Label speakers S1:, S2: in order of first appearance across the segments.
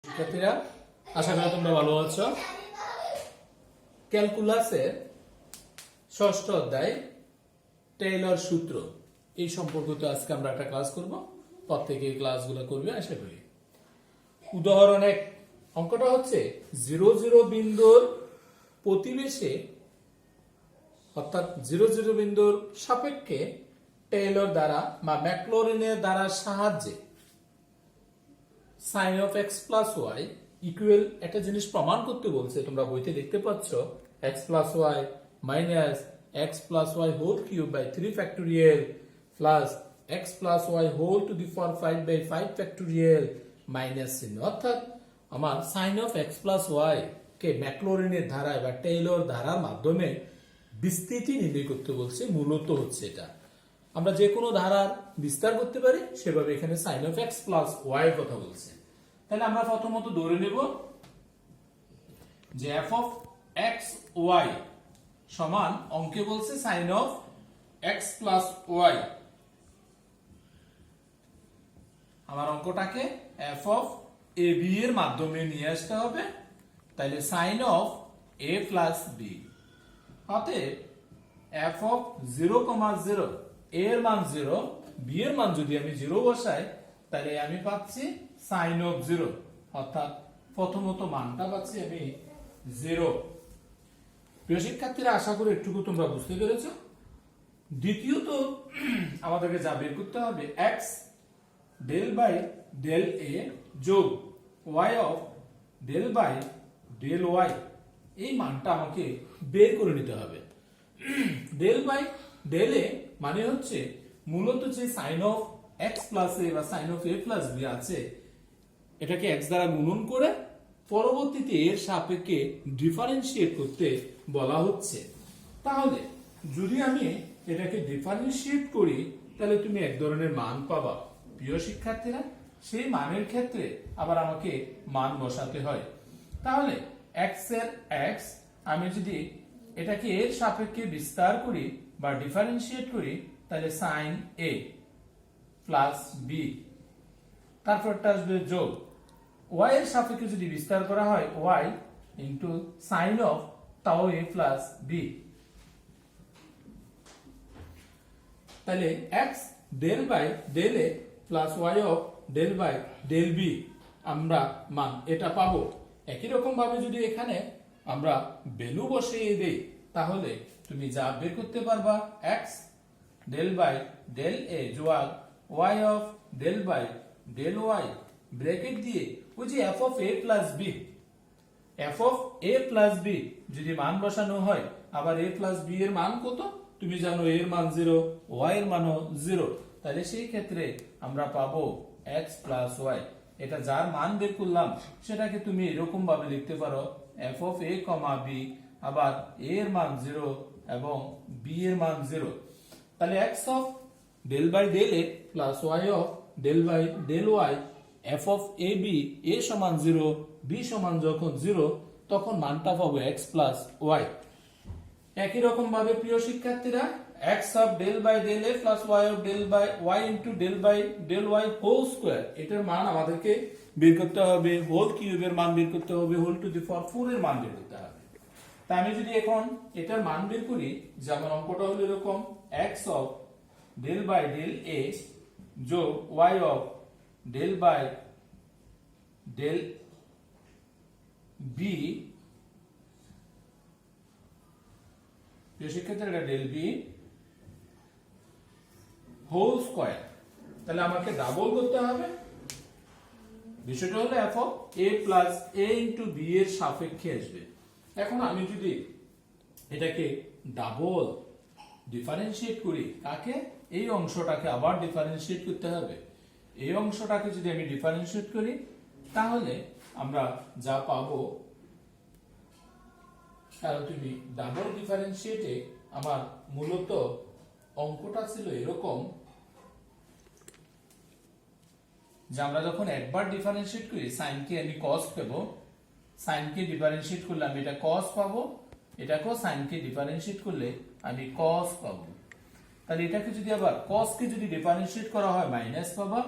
S1: শিক্ষার্থীরা, আশা করি তোমরা ভালো আছো। ক্যালকুলাসের ষষ্ঠ অধ্যায় টেইলর সূত্র এই সম্পর্কিত আজকে আমরা একটা ক্লাস করব। প্রত্যেকে এই ক্লাসগুলো করবে আশা করি। উদাহরণ 1 অঙ্কটা হচ্ছে 0 0 বিন্দুর প্রতিবেশে অর্থাৎ 0 0 বিন্দুর সাপেক্ষে টেইলর দ্বারা বা ম্যাকলরিনের দ্বারা সাহায্যে sin of x plus y equal একটা জিনিস প্রমাণ করতে বলছে। তোমরা বইতে দেখতে পাচ্ছ x plus y minus x plus y whole cube by 3 factorial plus x plus y whole to the power 5 by 5 factorial minus চিহ্ন। অর্থাৎ আমার sin of x plus y কে ম্যাকলরিনের ধারায় বা টেইলর ধারার মাধ্যমে বিস্তৃতি নির্ণয় করতে বলছে। মূলত হচ্ছে এটা আমরা যে কোনো ধারার বিস্তার করতে পারি, সেভাবে এখানে sin of x plus y এর কথা বলছে। তাহলে আমরা প্রথমত ধরে নেব যে f of x y সমান অঙ্কে বলছে sin of x plus y। আমার অঙ্কটাকে f of a b এর মাধ্যমে নিয়ে আসতে হবে। তাহলে sin of a plus b অতএব f of 0, 0 a এর মান 0, b এর মান যদি আমি 0 বসাই তাহলে আমি পাচ্ছি sin of 0, অর্থাৎ প্রথমত মানটা পাচ্ছি আমি 0। প্রিয় শিক্ষার্থীরা, আশা করি একটুকু তোমরা বুঝতে পেরেছো। দ্বিতীয়ত আমাদেরকে যা বের করতে হবে x del by del a যোগ y of del by del y এই মানটা আমাকে বের করে নিতে হবে। del by del a মানে হচ্ছে মূলত যে sin of x plus a বা sin of a plus b আছে এটাকে x দ্বারা গুণন করে পরবর্তীতে এর সাপেক্ষে ডিফারেন্সিয়েট করতে বলা হচ্ছে। তাহলে যদি আমি এটাকে ডিফারেন্সিয়েট করি তাহলে তুমি এক ধরনের মান পাবা। প্রিয় শিক্ষার্থীরা, সেই মানের ক্ষেত্রে আবার আমাকে মান বসাতে হয়। তাহলে x এর x আমি যদি এটাকে এর সাপেক্ষে বিস্তার করি বা ডিফারেন্সিয়েট করি তাহলে sin a প্লাস b, তারপরটা আসবে যোগ y এর সাপেক্ষে যদি বিস্তার করা হয় y into sin of tau a plus b। তাহলে x del by del a plus y of del by del b আমরা মান এটা পাবো। একই রকম ভাবে যদি এখানে আমরা ভ্যালু বসিয়ে দেই তাহলে তুমি যা বের করতে পারবা x del by del a যোগ y of del by del y bracket দিয়ে ওই যে f of a plus b, f of a plus b যদি মান বসানো হয় আবার a plus b এর মান কত তুমি জানো, a এর মান 0, y এর মানও 0। তাহলে সেই ক্ষেত্রে আমরা পাবো x plus y। এটা যার মান বের করলাম সেটাকে তুমি এরকম ভাবে লিখতে পারো f of a, b আবার a এর মান 0 এবং b এর মান 0। তাহলে x of del by del a plus y of del by del y f of a b a সমান 0 b সমান যখন 0 তখন মানটা পাবো x plus y। একই রকম ভাবে প্রিয় শিক্ষার্থীরা x of del by del a plus y of del by y into del by del y whole square এটার মান আমাদেরকে বের করতে হবে। হোল কিউবের মান বের করতে হবে, হোল টু দি পাওয়ার 4 এর মান বের করতে হবে। তাই আমি যদি এখন এটার মান বের করি, যেমন অঙ্কটা হলো এরকম x of del by del a যোগ y of del by del b শিক্ষার্থীরা del b হোল স্কয়ার। তাহলে আমাকে ডাবল করতে হবে। বিষয়টা হলো f of a plus a into b এর সাপেক্ষে আসবে। এখন আমি যদি এটাকে ডাবল ডিফারেন্সিয়েট করি, কাকে এই অংশটাকে আবার ডিফারেন্সিয়েট করতে হবে। এই অংশটাকে যদি আমি ডিফারেন্সিয়েট করি তাহলে আমরা যা পাবো, কারণ তুমি ডাবল ডিফারেন্সিয়েটে আমার মূলত অঙ্কটা ছিল এরকম যে আমরা যখন একবার ডিফারেন্সিয়েট করি sin কে আমি cos পাবো, sin কে ডিফারেন্সিয়েট করলে আমি এটা cos পাবো, এটাকেও sin কে ডিফারেন্সিয়েট করলে আমি cos পাবো। তাহলে এটাকে যদি আবার cos কে যদি ডিফারেন্সিয়েট করা হয় মাইনাস পাবা,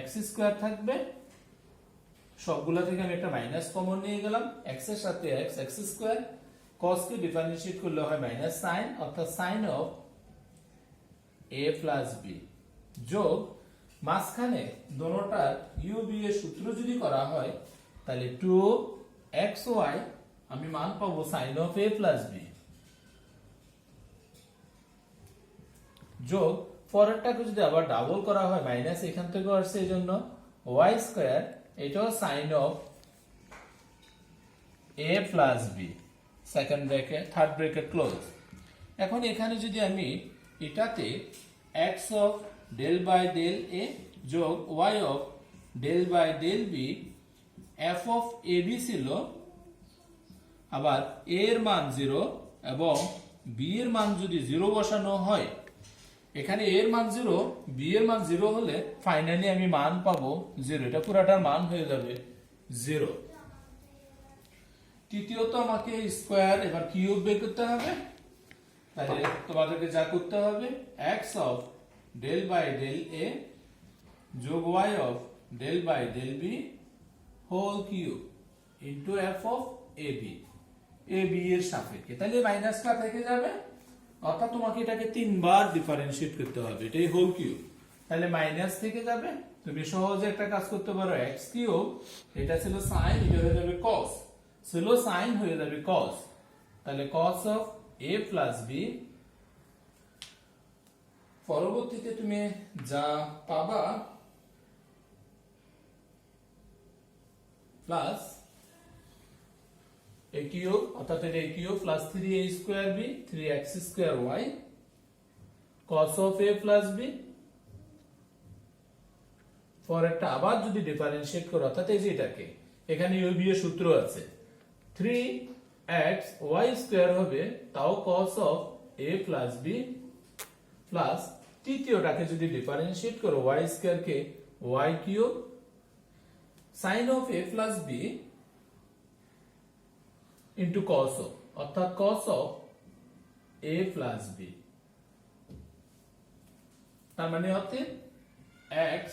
S1: x স্কয়ার থাকবে সবগুলা থেকে আমি একটা মাইনাস কমন নিয়ে গেলাম, x এর সাথে x স্কয়ার, cos কে ডিফারেন্সিয়েট করলে হয় মাইনাস sin, অর্থাৎ sin of a plus b, যোগ মাঝখানে দোনোটার u b এর সূত্র যদি করা হয় তাহলে 2xy আমি মান পাবো sin of a plus b, যোগ পরেরটাকে যদি আবার ডাবল করা হয় মাইনাস এখান থেকে আসছে এই জন্য y স্কয়ার, এটাও sin of a plus b, second bracket third bracket close. এখন এখানে যদি আমি এটাতে x of del by del a যোগ y of del by del b, f of a b ছিল, আবার a এর মান 0 এবং b এর মান যদি 0 বসানো হয়, এখানে a এর মান 0 b এর মান 0 হলে ফাইনালি আমি মান পাবো 0, এটা পুরাটার মান হয়ে যাবে 0। তৃতীয়ত আমাকে স্কয়ার এবার কিউব বের করতে হবে, তাহলে তোমাদেরকে যা করতে হবে x of del by del a যোগ y of del by del b whole cube into f of ab, ab এর সাপেক্ষে, তাহলে মাইনাসটা থেকে যাবে, অর্থাৎ তোমাকে এটাকে তিনবার ডিফারেন্সিয়েট করতে হবে, এটাই হোল কিউব, তাহলে মাইনাস থেকে যাবে। তুমি সহজে একটা কাজ করতে পারো, x কিউব এটা ছিল sin, এটা হয়ে যাবে cos, ছিল sin হয়ে যাবে cos, তাহলে cos of a plus b, পরবর্তীতে তুমি যা পাবা প্লাস a কিউব, অর্থাৎ এটা a cube plus 3a square b 3x square y cos of a plus b, পরেরটা আবার যদি ডিফারেন্সিয়েট করো, অর্থাৎ এই যে এটাকে এখানে u b এর সূত্র আছে 3x y স্কয়ার হবে তাও cos of a plus b, plus তৃতীয়টাকে যদি ডিফারেন্সিয়েট করো y স্কয়ার কে y cube sin of a plus b into cos of, অর্থাৎ cos of a plus b, তার মানে হচ্ছে x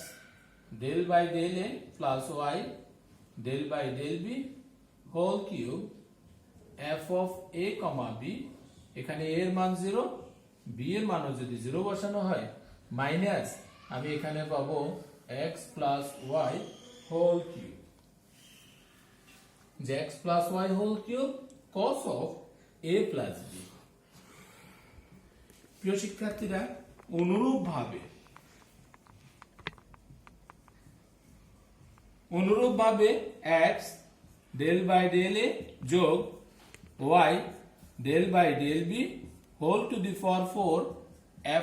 S1: del by del a plus y del by del b whole cube f of a comma b, এখানে a এর মান 0, b এর মানও যদি 0 বসানো হয় মাইনাস আমি এখানে পাবো x plus y whole cube, যে x plus y whole cube cos of a plus b। প্রিয় শিক্ষার্থীরা, অনুরূপভাবে x del by del a যোগ y del by del b whole to the power 4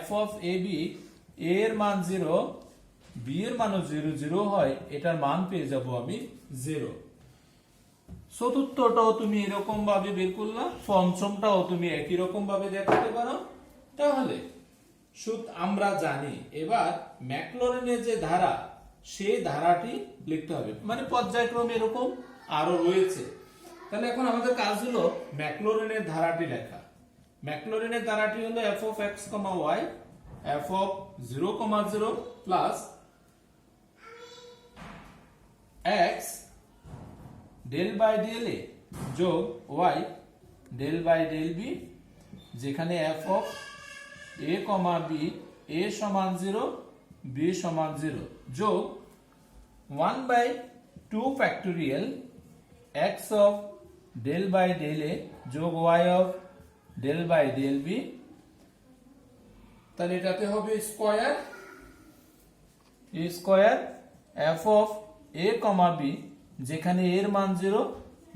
S1: f of a b, a এর মান 0 b এর মানও 0 0 হয়, এটার মান পেয়ে যাব আমি 0। চতুর্থটাও তুমি এরকম ভাবে বের করলা, পঞ্চমটাও তুমি একই রকম ভাবে দেখাতে পারো। তাহলে আমরা জানি এবার ম্যাকলরিনের যে ধারা সেই ধারাটি লিখতে হবে, মানে পর্যায়ক্রমে এরকম আরো রয়েছে। তাহলে এখন আমাদের কাজ হলো ম্যাকলরিনের ধারাটি লেখা। ম্যাকলরিনের ধারাটি হলো f of x, y f of 0, 0 plus x del by del a যোগ y del by del b, যেখানে f of a, b a সমান 0 b সমান 0 যোগ 1/2 factorial x of del by del a যোগ y of del by del b, তাহলে এটাতে হবে square f of a, b, যেখানে a এর মান 0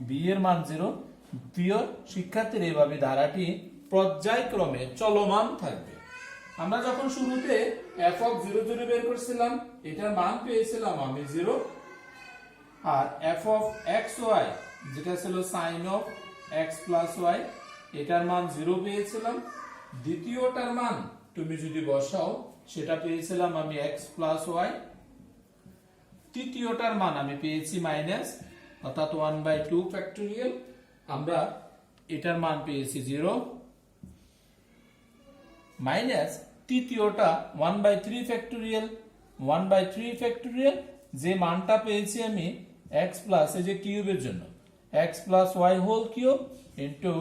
S1: b এর মান 0। প্রিয় শিক্ষার্থীরা, এইভাবে ধারাটি পর্যায়ক্রমে চলমান থাকবে। আমরা যখন শুরুতে f of 0 0 বের করছিলাম, এটার মান পেয়েছিলাম আমি 0, আর f of x y যেটা ছিল sin of x plus y, এটার মান 0 পেয়েছিলাম। দ্বিতীয়টার মান তুমি যদি বসাও সেটা পেয়েছিলাম আমি x plus y, তৃতীয়টার মান আমি পেয়েছি মাইনাস, অর্থাৎ 1/2 ফ্যাক্টোরিয়াল, আমরা এটার মান পেয়েছি 0 মাইনাস তৃতীয়টা 1/3 ফ্যাক্টোরিয়াল, 1/3 ফ্যাক্টোরিয়াল, যে মানটা পেয়েছি আমি এক্স প্লাস এই যে কিউবের জন্য x plus y whole cube into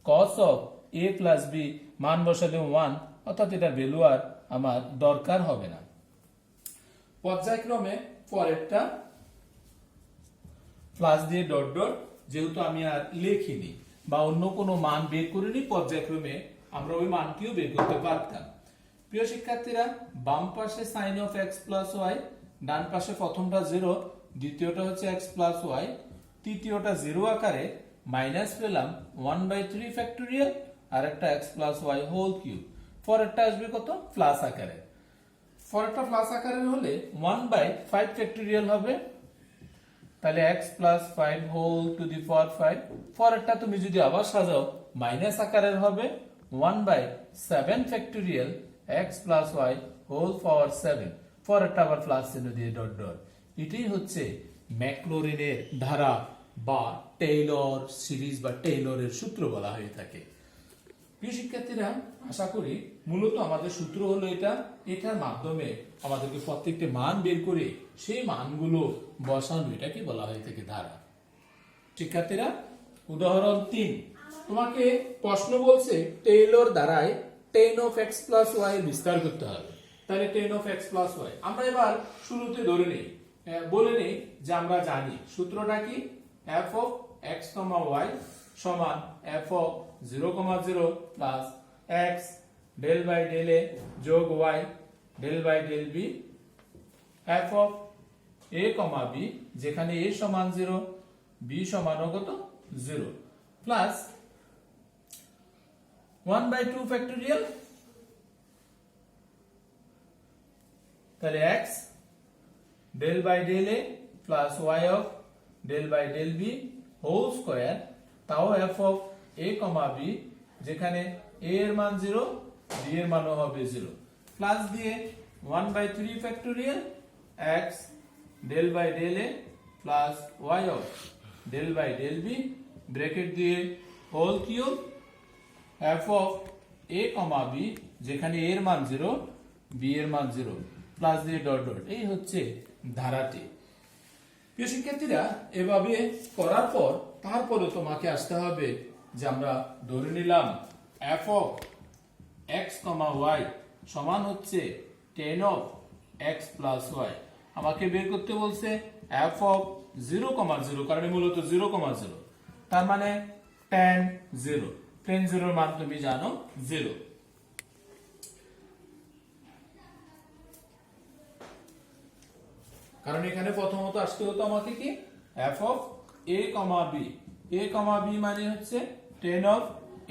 S1: cos of a plus b, মান বসালে 1, অর্থাৎ এটা ভ্যালু আর আমার দরকার হবে না। পর্যায়ক্রমে পরেরটা প্লাস দিয়ে ডট ডট, যেহেতু আমি আর লিখিনি বা অন্য কোনো মান বের করিনি, পর্যায়ক্রমে আমরা ওই মানটিও বের করতে পারতাম। প্রিয় শিক্ষার্থীরা, বাম পাশে sine of x plus y, ডান পাশে প্রথমটা 0, দ্বিতীয়টা হচ্ছে এক্স প্লাস ওয়াই, তৃতীয়টা 0 আকারে মাইনাস পেলাম 1/3 ফ্যাক্টোরিয়াল আর একটা x plus y whole cube. পরেরটা আসবে কত? প্লাস আকারে। পরেরটা প্লাস আকারে হলে 1/5 ফ্যাক্টোরিয়াল হবে, তাহলে x plus 5 whole to the power 5। পরেরটা তুমি যদি আবার সাজাও মাইনাস আকারের হবে 1/7 factorial x plus y whole power 7। পরেরটা আবার প্লাস চিহ্ন দিয়ে ডট ডট। এটাই হচ্ছে ম্যাকলরিনের ধারা বা টেইলর সিরিজ বা টেইলরের সূত্র বলা হয়ে থাকে। প্রিয় শিক্ষার্থীরা, আশা করি মূলত আমাদের সূত্র হলো এটার মাধ্যমে আমাদেরকে প্রত্যেকটি মান বের করে সেই মানগুলো বসানো, এটাকে বলা হয়ে থাকে ধারা। শিক্ষার্থীরা, উদাহরণ 3, তোমাকে প্রশ্ন বলছে টেইলর ধারায় tan of x plus y এর বিস্তার করতে হবে। তাহলে tan of x plus y আমরা এবার শুরুতে ধরে নেই, বলে নেই যে আমরা জানি সূত্রটা কি, f of x, y সমান f of 0, 0 plus x del by del a যোগ y del by del b, f of a, b যেখানে a সমান 0, b সমান কত 0 প্লাস 1/2 ফ্যাক্টোরিয়াল, তাহলে x del by del a plus y of del by del b whole square, তাও f of a, b যেখানে a এর মান 0, b এর মানও হবে 0, প্লাস দিয়ে 1/3 factorial x del by del a plus y of del by del b bracket দিয়ে whole cube f of a, b যেখানে a এর মান 0, b এর মান 0, প্লাস দিয়ে ডট ডট। এই হচ্ছে ধারাটি। প্রিয় শিক্ষার্থীরা, এভাবে করার পর তারপরে তোমাকে আসতে হবে যে আমরা ধরে নিলাম f of x, y সমান হচ্ছে tan of x plus y। আমাকে বের করতে বলছে f of 0, 0, কারণ মূলত 0, 0, তার মানে tan 0। tan 0 এর মান তুমি জানো 0। কারণ এখানে প্রথমত আসতে হতো আমাকে কি f of a, b, a, b মানে হচ্ছে tan of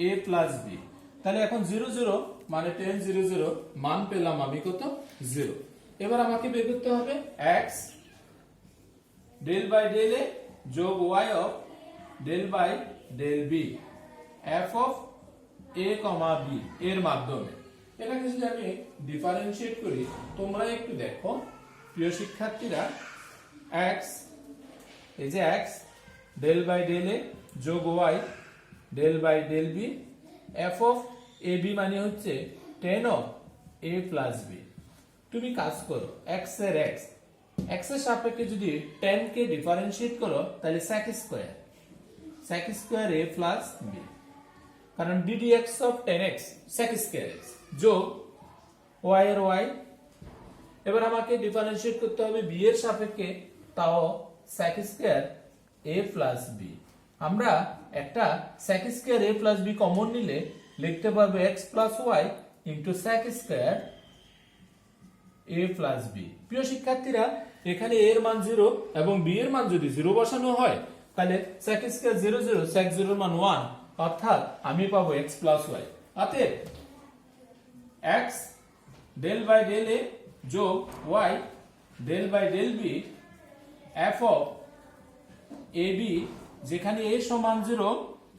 S1: a plus b। তাহলে এখন 0, 0 মানে tan 0, 0 মান পেলাম আমি কত 0। এবার আমাকে বের করতে হবে x del by del a যোগ y of del by del b, f of a, b এর মাধ্যমে। এটাকে যদি আমি ডিফারেন্সিয়েট করি, তোমরা একটু দেখো প্রিয় শিক্ষার্থীরা, x এই যে x del by del a যোগ y del by del b, f of a, b মানে হচ্ছে tan of a plus b। তুমি কাজ করো x এর x এর সাপেক্ষে যদি tan কে ডিফারেন্সিয়েট করো তাহলে sec square a plus b, কারণ ddx of tan x sec square x যোগ y এর y। এবার আমাকে ডিফারেন্সিয়েট করতে হবে b এর সাপেক্ষে, তাও sec square a plus b। আমরা একটা sec square a plus b common নিলে লিখতে পারবো x plus y into sec square a plus b। প্রিয় শিক্ষার্থীরা, এখানে a এর মান 0 এবং b এর মান যদি 0 বসানো হয় তাহলে sec square 0, 0 sec 0 এর মান 1, অর্থাৎ আমি পাবো x plus y। অতএব x del by del a যোগ y del by del b, f of a, b যেখানে a সমান 0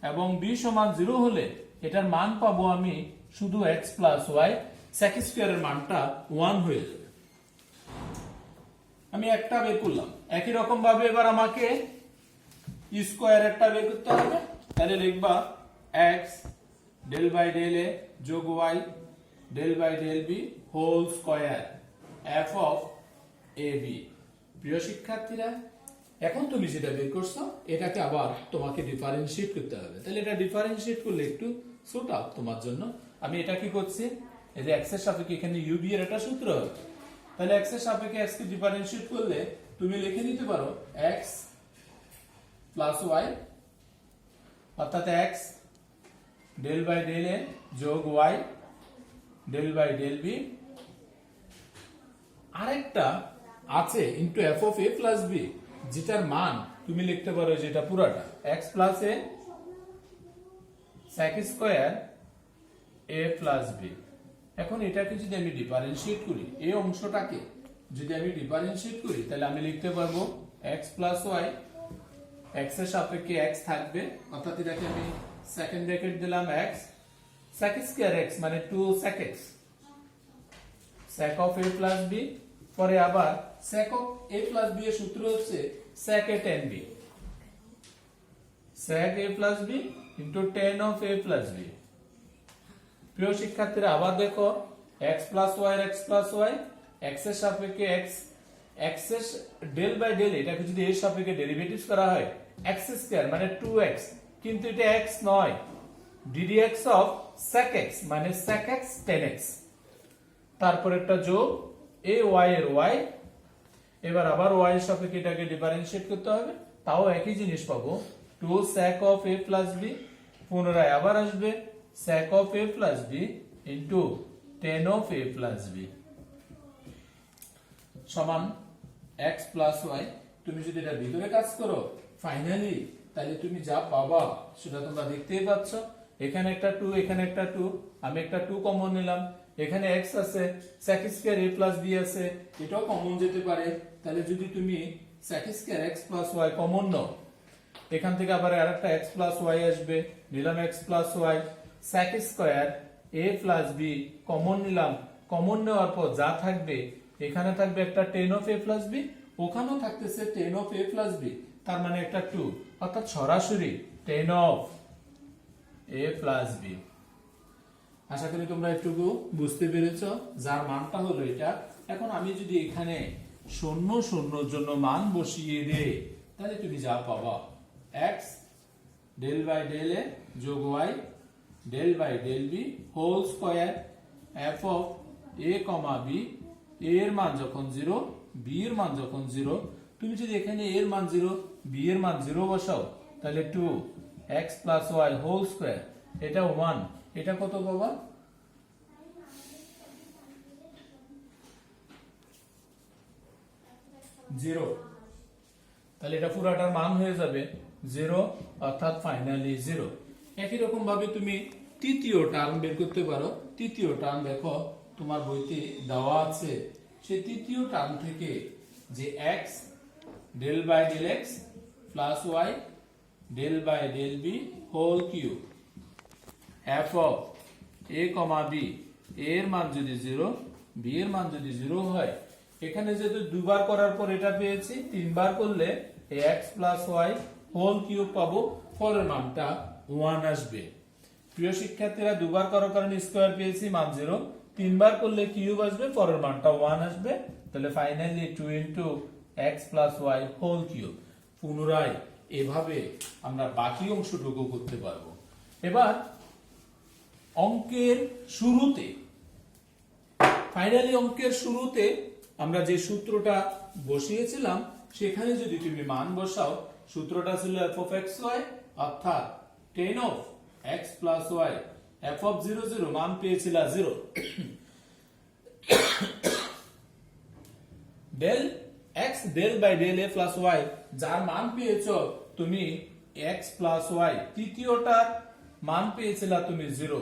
S1: এবং b সমান 0 হলে এটার মান পাবো আমি শুধু x plus y, sec square এর মানটা 1 হয়ে যাবে। আমি একটা বের করলাম। একই রকম ভাবে এবার আমাকে স্কয়ার একটা বের করতে হবে। তাহলে লিখবা x del by del a যোগ y del by del b whole square f of a, b। প্রিয় শিক্ষার্থীরা, এখন তুমি যেটা বের করছো এটাকে আবার তোমাকে ডিফারেন্সিয়েট করতে হবে। তাহলে এটা ডিফারেন্সিয়েট করলে একটু সুট আপ তোমার জন্য। আমি এটা কি করছি, এই যে x এর সাপেক্ষে এখানে u b এর একটা সূত্র হবে। তাহলে x এর সাপেক্ষে x কে ডিফারেন্সিয়েট করলে তুমি লিখে নিতে পারো x প্লাস y, অর্থাৎ x del by del a যোগ y del by del b, আরেকটা আছে into f of a plus b, যেটার মান তুমি লিখতে পারো যেটা পুরাটা x plus a sec square a plus b। এখন এটাকে যদি আমি ডিফারেন্সিয়েট করি, এই অংশটাকে যদি আমি ডিফারেন্সিয়েট করি, তাহলে আমি লিখতে পারবো x প্লাস y, x এর সাপেক্ষে x থাকবে, অর্থাৎ এটাকে আমি সেকেন্ড ব্র্যাকেট দিলাম x sec স্কয়ার x মানে 2 sec x sec of a plus b, পরে আবার sec of a plus b এর সূত্র হচ্ছে sec a tan b, sec a plus b into tan of a plus b। প্রিয় শিক্ষার্থীরা আবার দেখো x plus y x plus y, x এর সাপেক্ষে x, x এর ডেল বাই ডেল এটাকে যদি এর সাপেক্ষে ডেরিভেটিভস করা হয় x স্কয়ার মানে 2x, কিন্তু এটা x নয়, ddx অফ sec x মানে sec x tan x, তারপর একটা যোগ a y এর y, এবার আবার y এর সাপেক্ষে এটাকে ডিফারেন্সিয়েট করতে হবে, তাও একই জিনিস পাবো 2 sec of a plus b, পুনরায় আবার আসবে sec of a plus b into tan of a plus b সমান x প্লাস y। তুমি যদি এটা ভিতরে কাজ করো ফাইনালি, তাহলে তুমি যা পাবা সেটা তোমরা দেখতেই পাচ্ছ। এখানে একটা 2, এখানে একটা 2, আমি একটা 2 কমন নিলাম, এখানে x আছে, sec square a plus b আছে, এটাও কমন যেতে পারে। তাহলে যদি তুমি sec square x plus y common নাও, এখান থেকে আবার আরেকটা x প্লাস y আসবে, নিলাম x plus y, sec square a plus b common নিলাম, কমন নেওয়ার পর যা থাকবে এখানে থাকবে একটা tan of a plus b, ওখানেও থাকতেছে tan of a plus b, তার মানে একটা 2, অর্থাৎ সরাসরি tan of a plus b। আশা করি তোমরা একটুকু বুঝতে পেরেছো, যার মানটা হলো এটা। এখন আমি যদি এখানে শূন্য শূন্যর জন্য মান বসিয়ে দেই, তাহলে তুমি যা পাবা x del by del a যোগ y del by del b whole square f of a comma b, a এর মান যখন 0 b এর মান যখন 0, তুমি যদি এখানে a এর মান 0 b এর মান 0 বসাও, তাহলে 2 x plus y whole square, এটা 1, এটা কত পাবা 0, তাহলে এটা পুরাটার মান হয়ে যাবে 0, অর্থাৎ ফাইনালি 0। একই রকম ভাবে তুমি তৃতীয় টার্ম বের করতে পারো। তৃতীয় টার্ম দেখো তোমার বইতে দেওয়া আছে, সেই তৃতীয় টার্ম থেকে যে x del by del x plus y del by del b whole cube f of a comma b, a এর মান যদি 0 b এর মান যদি 0 হয়, এখানে যেহেতু দুবার করার পর এটা পেয়েছি, তিনবার করলে x plus y whole cube পাবো, ফলের মানটা 1 আসবে। প্রিয় শিক্ষার্থীরা দুবার করার কারণে স্কয়ার পেয়েছি, মান 0, তিনবার করলে কিউব আসবে, পরের মানটা 1 আসবে, তাহলে finally 2 into x plus y whole cube. পুনরায় এভাবে আমরা বাকি অংশটুকু করতে পারবো। এবার অঙ্কের শুরুতে, ফাইনালি অঙ্কের শুরুতে আমরা যে সূত্রটা বসিয়েছিলাম সেখানে যদি তুমি মান বসাও, সূত্রটা ছিল f of xy, অর্থাৎ tan of x plus y, f of 0 0 মান পেয়েছিল 0, del x del by del a plus y, যার মান পেয়েছো তুমি x plus y, তৃতীয়টার মান পেয়েছিল তুমি 0,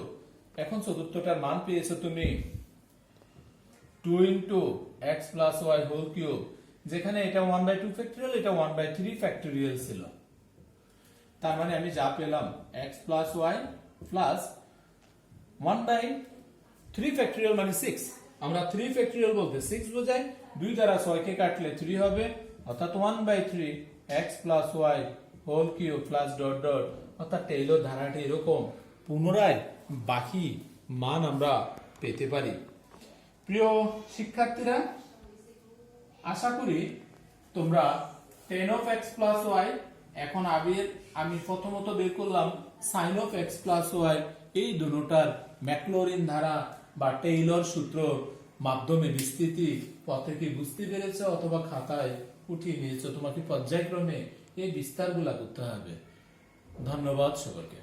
S1: এখন চতুর্থটার মান পেয়েছো তুমি 2 into x plus y whole cube, যেখানে এটা 1/2 ফ্যাক্টরিয়াল, এটা 1/3 ফ্যাক্টরিয়াল ছিল। তার মানে আমি যা পেলাম x plus y plus 1/3 factorial মানে 6, আমরা 3 ফ্যাক্টরিয়াল বলতে 6 বোঝাই, 2 দ্বারা 6 কে কাটলে 3 হবে, অর্থাৎ 1/3 x plus y whole cube plus dot dot, অর্থাৎ টেইলর ধারাটি এরকম পুনরায় বাকি মান আমরা পেতে পারি। প্রিয় শিক্ষার্থীরা, আশা করি তোমরা tan of x plus y। এখন আমি প্রথমত বের করলাম sin of x plus y। এই দুটোটার ম্যাকলরিন ধারা বা টেইলর সূত্র মাধ্যমে বিস্তৃতি পথে কি বুঝতে পেরেছো অথবা খাতায় উঠিয়ে নিয়েছো? তোমাকে পর্যায়ক্রমে এই বিস্তারগুলো করতে হবে। ধন্যবাদ সকলকে।